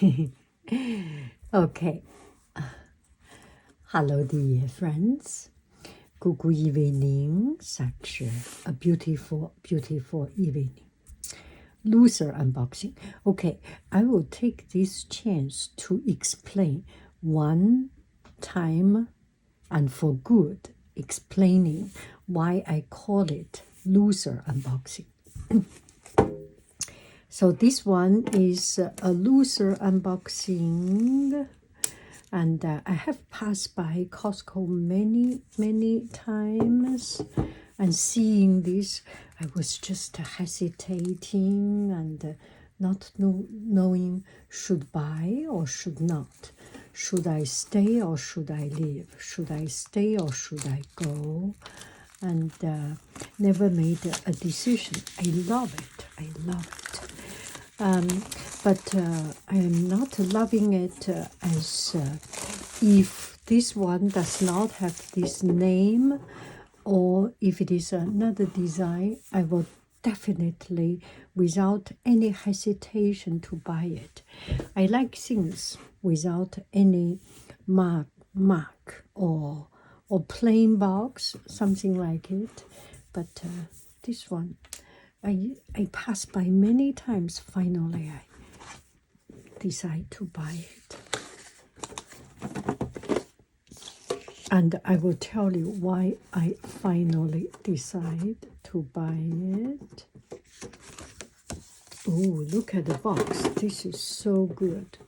Okay. Hello, dear friends. Good evening. Such a beautiful, beautiful evening. Loser unboxing. Okay, I will take this chance to explain one time and for good, explaining why I call it loser unboxing. So this one is a loser unboxing, and I have passed by Costco many times, and seeing this, I was just hesitating and not knowing should buy or should not. Should I stay or should I leave? Should I stay or should I go? And never made a decision. I love it. I love it. But I am not loving it as if this one does not have this name, or if it is another design, I will definitely, without any hesitation, to buy it. I like things without any mark or plain box, something like it. But this one, I passed by many times. Finally, I decide to buy it. And I will tell you why I finally decide to buy it. Oh, look at the box. This is so good.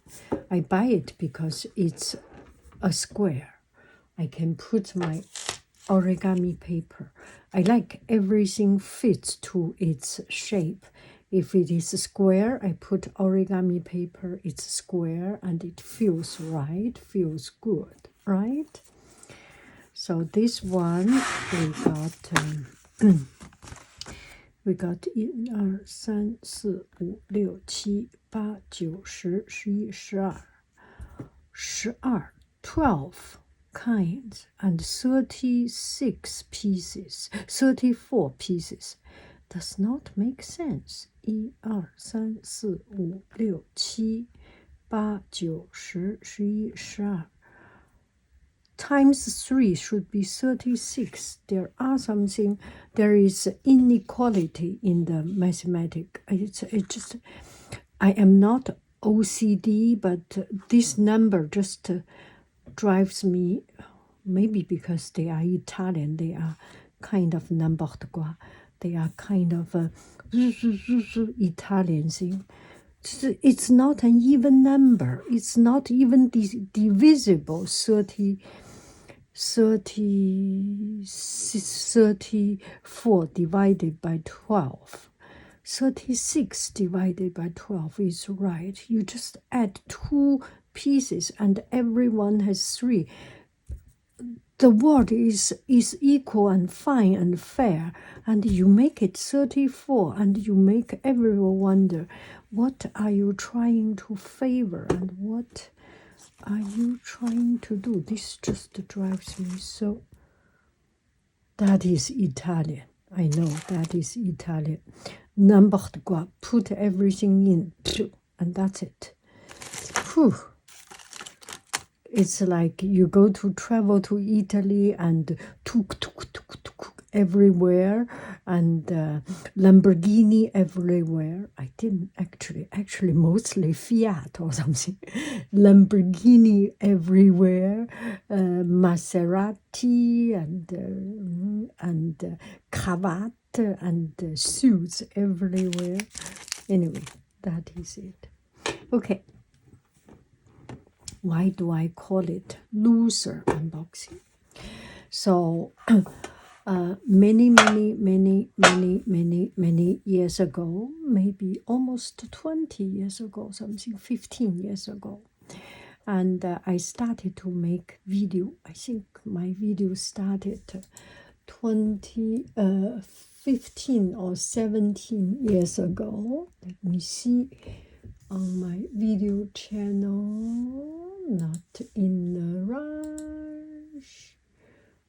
I buy it because it's a square. I can put my origami paper. I like everything fits to its shape. If it is square, I put origami paper, it's square, and it feels right, feels good, right? So this one, we got 1、2、3、4、5、6、7、8、9、10、11、12、12 kinds and 36 pieces, 34 pieces. Does not make sense. 1、2、3、4、5、6、7、8、9、10、11、12 times 3 should be 36. There is inequality in the mathematics. I am not OCD, but this number just drives me, maybe because they are Italian, they are kind of n'importe quoi. They are kind of Italian thing. It's not an even number. It's not even divisible. 34 divided by 12. 36 divided by 12 is right. You just add 2 pieces and everyone has 3. The world is equal and fine and fair, and you make it 34, and you make everyone wonder, what are you trying to favor and what are you trying to do? This just drives me so. That is Italian. I know that is Italian. N'importe quoi. Put everything in, and that's it. Whew. It's like you go to travel to Italy and tuk everywhere, and Lamborghini everywhere. I didn't actually mostly Fiat or something. Lamborghini everywhere, Maserati and cravat and suits everywhere. Anyway, that is it. Okay. Why do I call it loser unboxing? So many years ago, maybe almost 20 years ago, something 15 years ago, and I started to make video. I think my video started 15 or 17 years ago. Let me see. On my video channel, not in a rush.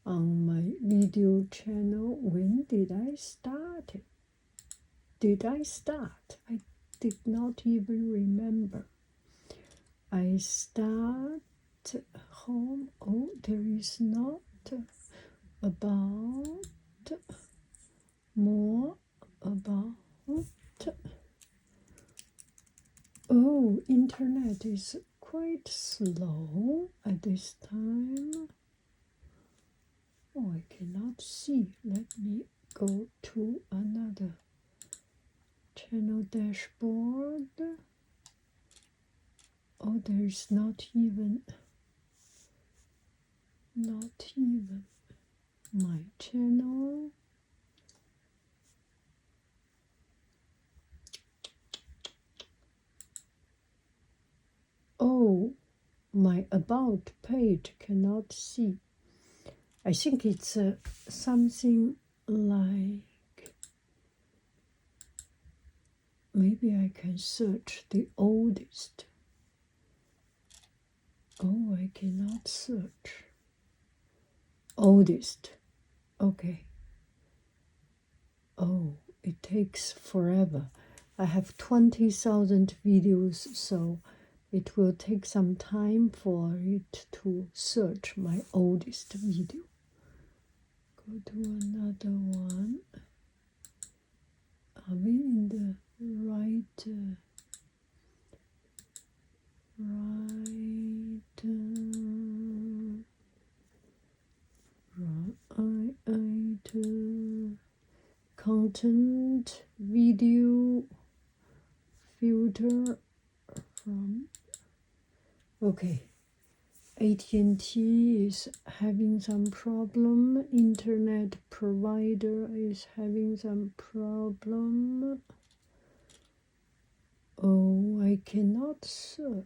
On my video channel, when did I start it? Did I start? I did not even remember. I start home. Oh, there is not about more about. Oh, internet is quite slow at this time. Oh, I cannot see. Let me go to another channel dashboard. Oh, there is not even my channel. Oh, my about page cannot see. I think it's something like, maybe I can search the oldest. Oh, I cannot search. Oldest. Okay. Oh, it takes forever. I have 20,000 videos, so it will take some time for it to search my oldest video. Go to another one. Are we in the right content video filter from. Okay, AT&T is having some problem. Internet provider is having some problem. Oh, I cannot search.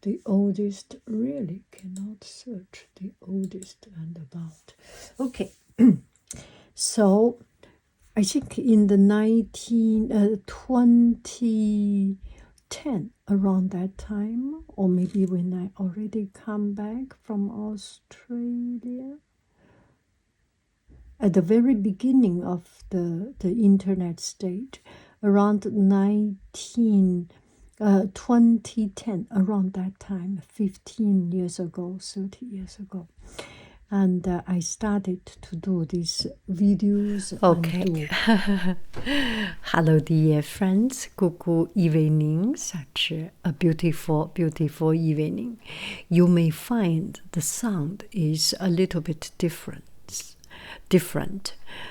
The oldest, really cannot search the oldest and about. Okay, so I think in the 2010, around that time, or maybe when I already come back from Australia, at the very beginning of the internet stage, around 2010, around that time, 15 years ago, 30 years ago. And I started to do these videos. Okay. Hello, dear friends. Good evening. Such a beautiful, beautiful evening. You may find the sound is a little bit different.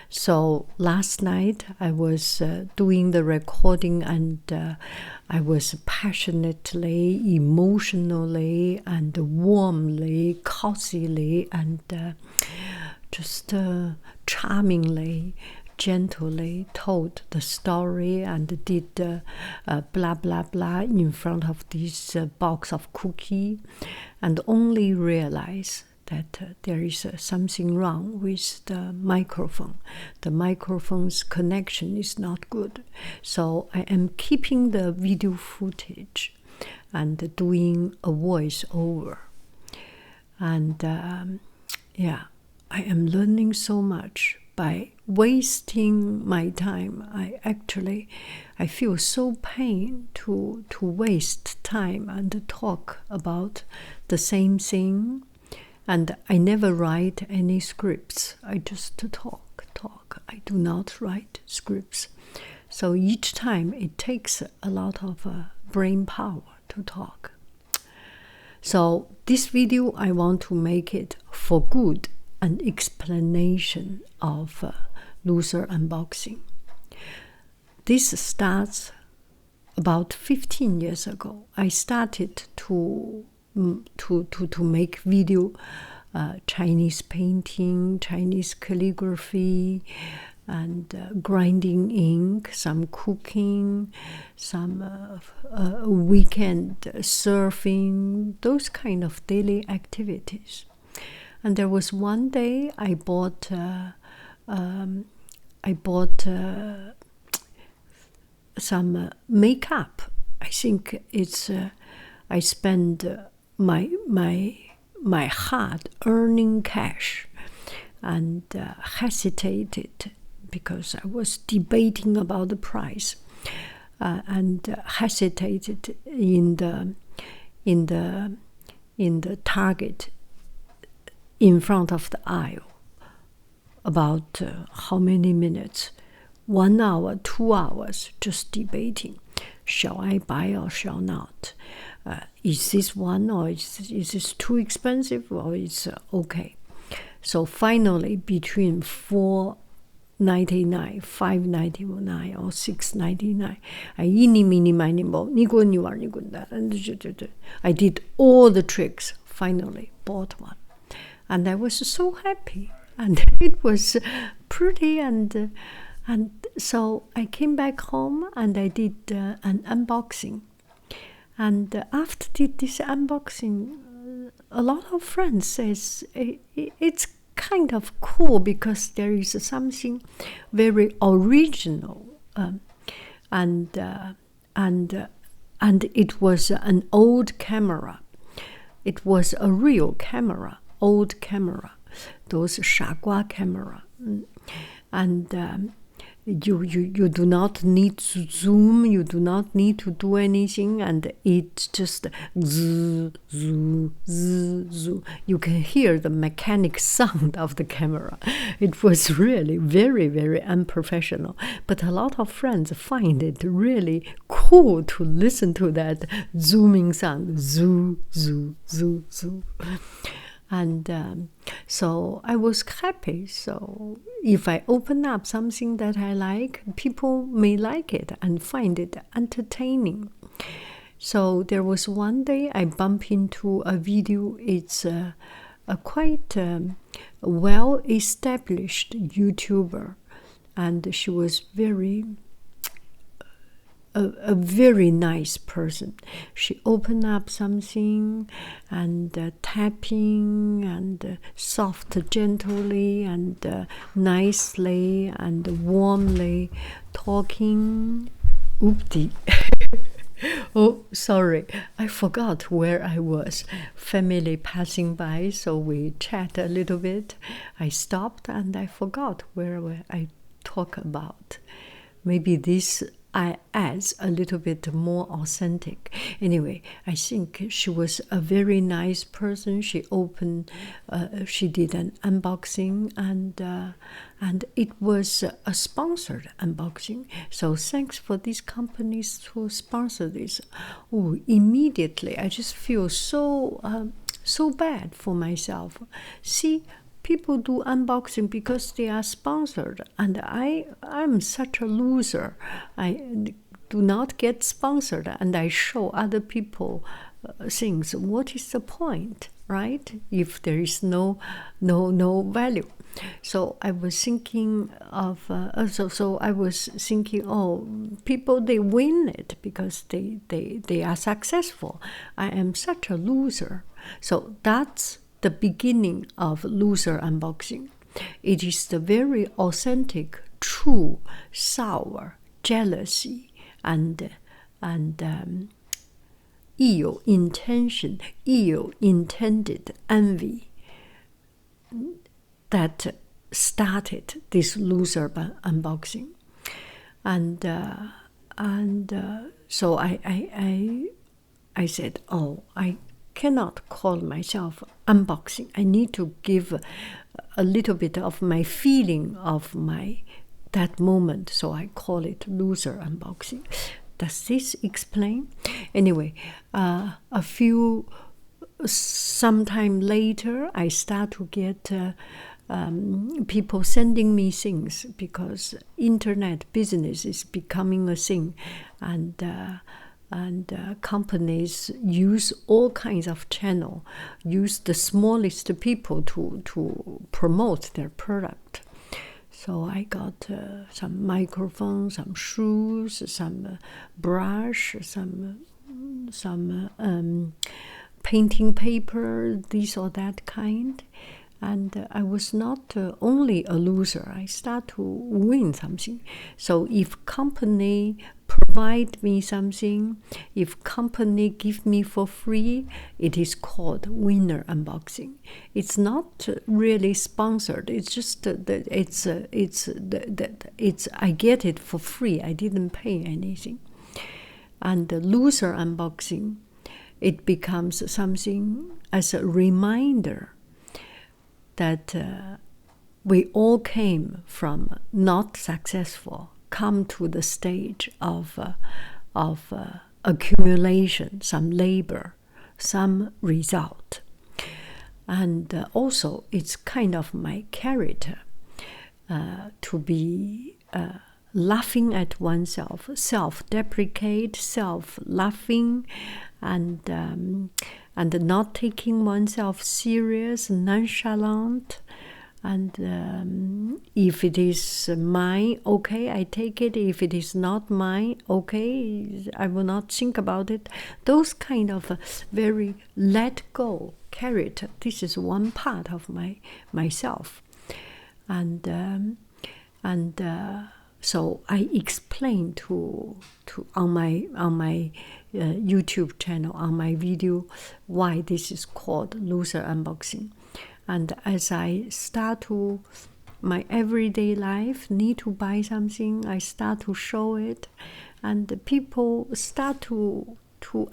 So last night I was doing the recording, and I was passionately, emotionally, and warmly, cozily, and just charmingly, gently told the story and did blah blah blah in front of this box of cookie, and only realize that there is something wrong with the microphone. The microphone's connection is not good. So I am keeping the video footage and doing a voice over. And yeah, I am learning so much by wasting my time. I feel so pain to waste time and talk about the same thing. And I never write any scripts. I just talk. I do not write scripts. So each time it takes a lot of brain power to talk. So this video, I want to make it for good, an explanation of loser unboxing. This starts about 15 years ago. I started to make video, Chinese painting, Chinese calligraphy, and grinding ink, some cooking, some weekend surfing, those kind of daily activities. And there was one day I bought some makeup. I think it's I spend my hard-earning cash, and hesitated because I was debating about the price. and hesitated in the target in front of the aisle about how many minutes, 1 hour, 2 hours, just debating. Shall I buy or shall not? Is this one, or is this too expensive, or is okay? So finally, between $4.99, $5.99, or $6.99, I did all the tricks. Finally, bought one, and I was so happy, and it was pretty, and so I came back home and I did an unboxing. And after did this unboxing, a lot of friends says it's kind of cool because there is something very original, and it was an old camera. It was a real camera, old camera, those 傻瓜 camera, and you do not need to zoom, you do not need to do anything, and it just zzz, zzz, zzz. You can hear the mechanic sound of the camera. It was really very, very unprofessional, but a lot of friends find it really cool to listen to that zooming sound, zoo, zoo, zoo, zoo. And so I was happy. So if I open up something that I like, people may like it and find it entertaining. So there was one day I bumped into a video. It's a quite well-established YouTuber, and she was a very nice person. She opened up something and tapping and soft, gently and nicely and warmly talking. Oopsie. Oh, sorry, I forgot where I was. Family passing by, so we chat a little bit. I stopped and I forgot where I talk about. Maybe this I adds a little bit more authentic. Anyway, I think she was a very nice person. She she did an unboxing, and it was a sponsored unboxing. So thanks for these companies to sponsor this. Oh, immediately I just feel so bad for myself. See, people do unboxing because they are sponsored, and I'm such a loser. I do not get sponsored, and I show other people things. What is the point, right? If there is no value. So I was thinking of I was thinking, oh, people, they win it because they are successful. I am such a loser. So that's the beginning of loser unboxing. It is the very authentic, true, sour jealousy and ill-intended envy that started this loser unboxing, and so I said, oh, I cannot call myself unboxing. I need to give a little bit of my feeling of that moment, so I call it loser unboxing. Does this explain? Anyway, sometime later, I start to get people sending me things because internet business is becoming a thing, and companies use all kinds of channel, use the smallest people to promote their product. So I got some microphone, some shoes, some brush, some painting paper, this or that kind. And I was not only a loser. I start to win something. So if company provide me something, if company give me for free, it is called winner unboxing. It's not really sponsored. It's just I get it for free. I didn't pay anything. And the loser unboxing, it becomes something as a reminder that we all came from not successful, come to the stage of accumulation, some labor, some result. And also, it's kind of my character to be laughing at oneself, self-deprecate, self-laughing, and not taking oneself serious, nonchalant. And if it is mine, okay, I take it. If it is not mine, okay, I will not think about it. Those kind of very let go character. This is one part of myself, and so I explain to on my YouTube channel, on my video, why this is called loser unboxing. And as I start to my everyday life, need to buy something, I start to show it, and the people start to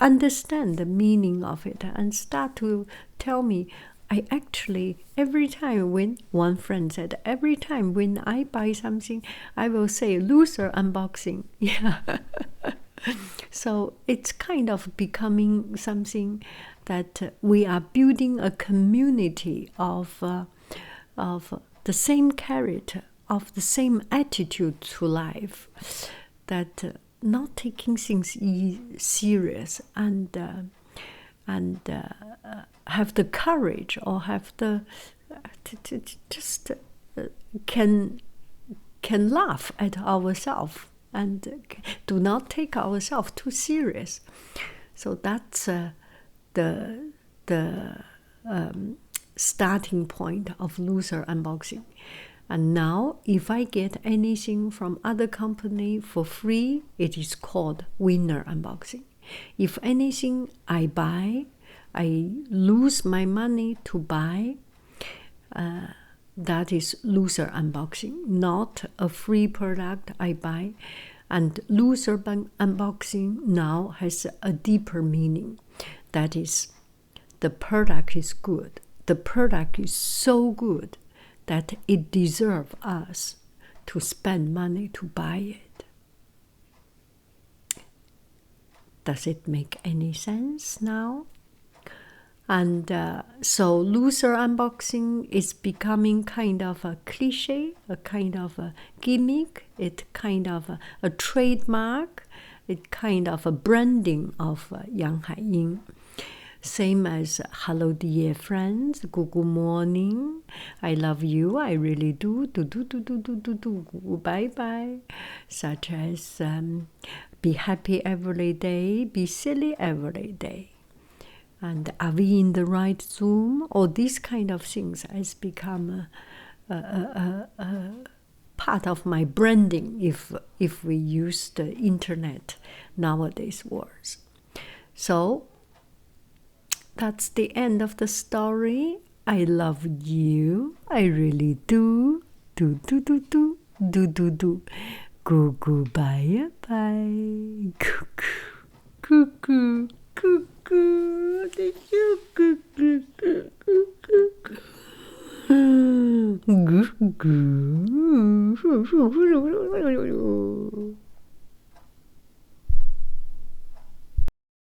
understand the meaning of it and start to tell me, I actually, every time when one friend said, every time when I buy something, I will say loser unboxing. Yeah. So it's kind of becoming something that we are building a community of the same character, of the same attitude to life, that not taking things serious and have the courage or have the just can laugh at ourselves and do not take ourselves too serious. So that's the starting point of loser unboxing. And now, if I get anything from other company for free, it is called winner unboxing. If anything I buy, I lose my money to buy, that is loser unboxing, not a free product I buy. And loser unboxing now has a deeper meaning. That is, the product is good. The product is so good that it deserves us to spend money to buy it. Does it make any sense now? And so loser unboxing is becoming kind of a cliche, a kind of a gimmick, it kind of a trademark, it kind of a branding of yanghaiying. Same as hello dear friends, good morning, I love you, I really do, bye bye. Such as be happy every day, be silly every day. And are we in the right Zoom? Or these kind of things has become a part of my branding if we use the internet nowadays words. So that's the end of the story. I love you. I really do. Do. Goo bye bye. Cuckoo.